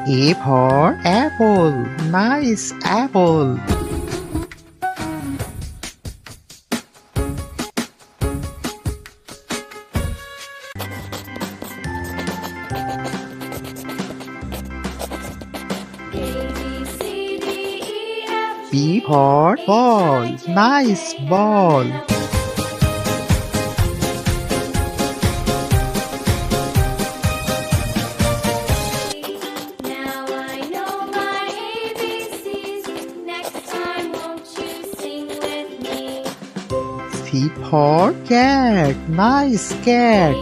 A for apple. Nice apple. B for ball. Nice ball. Now I know my ABCs. Next time, won't you sing with me? C for cat. Nice cat.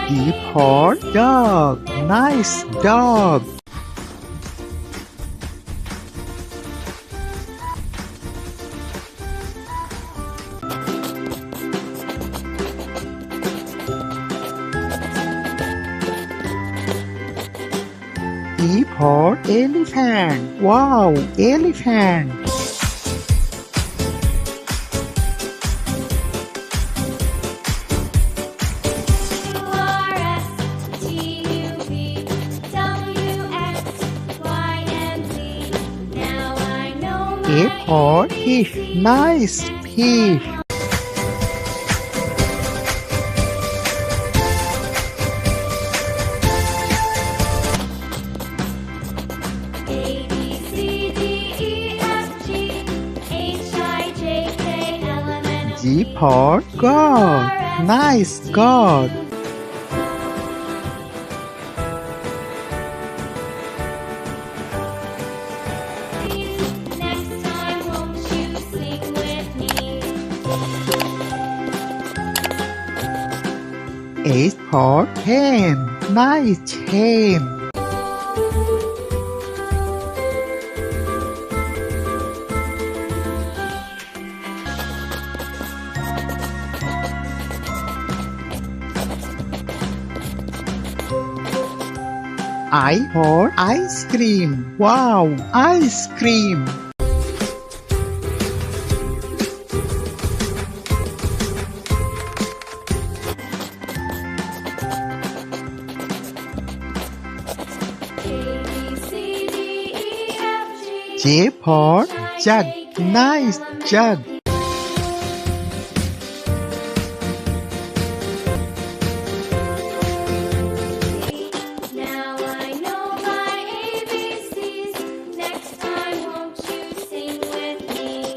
D for dog. Nice dog. E for elephant. Wow, elephant. F for fish. Nice fish. G for God. Nice God. H for hen. Nice hen. I for ice cream. Wow, ice cream. J for jug. Nice jug. Now I know my ABCs. Next time, won't you sing with me?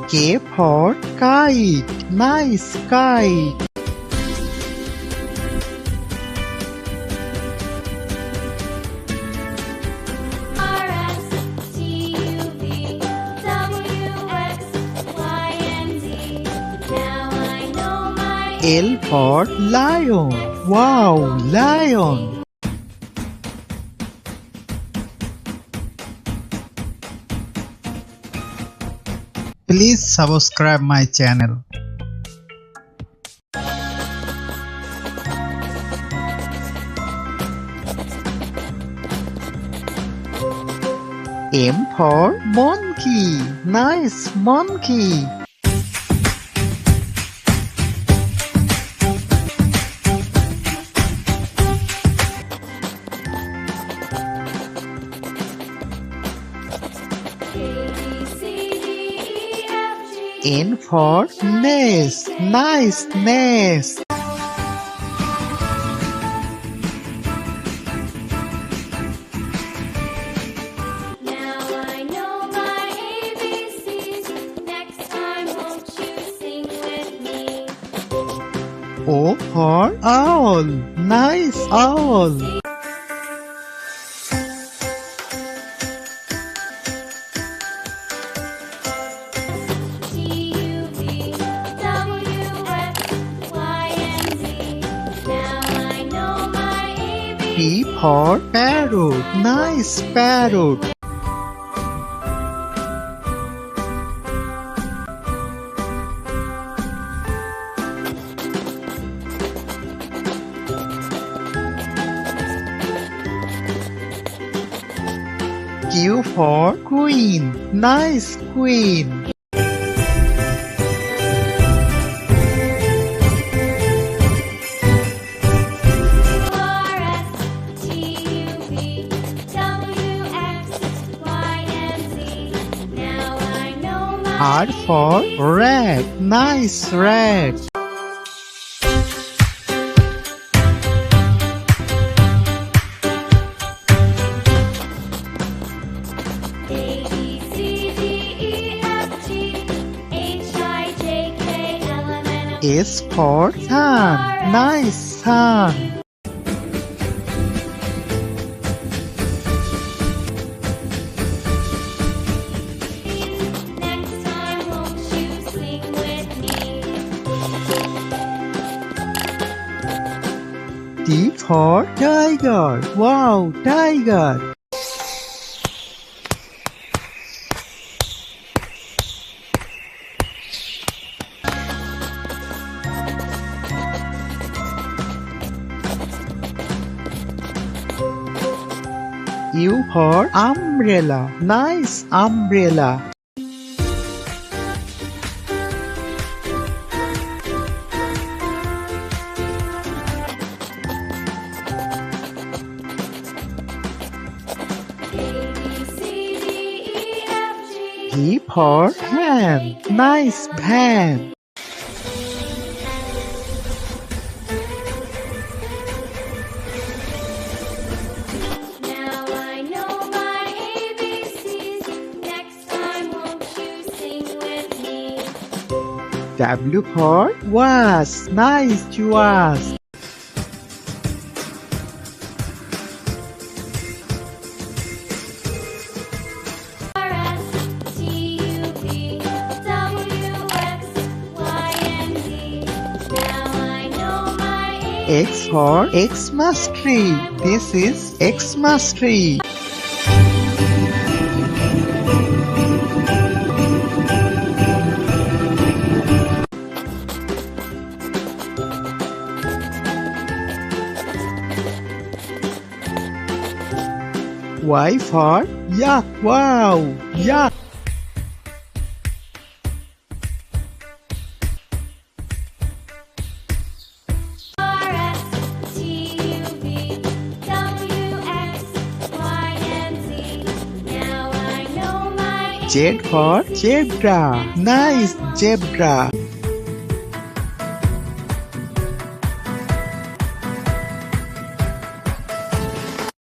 K for kite. Nice kite. L for lion. Wow, lion. Please subscribe my channel. M for monkey. Nice monkey. N for nest. Nice nest. Now I know my ABCs. Next time, won't you sing with me? O for owl. Nice owl. P for parrot. Nice parrot. Q for queen. Nice queen. R for rat. Nice rat. S for sun. Nice sun. T for tiger. Wow, tiger. U for umbrella. Nice umbrella. V for van. Nice van. W for was. Nice was. X for Xmas tree. This is Xmas tree. Y for yak. Wow, yak. Z for zebra. Nice zebra.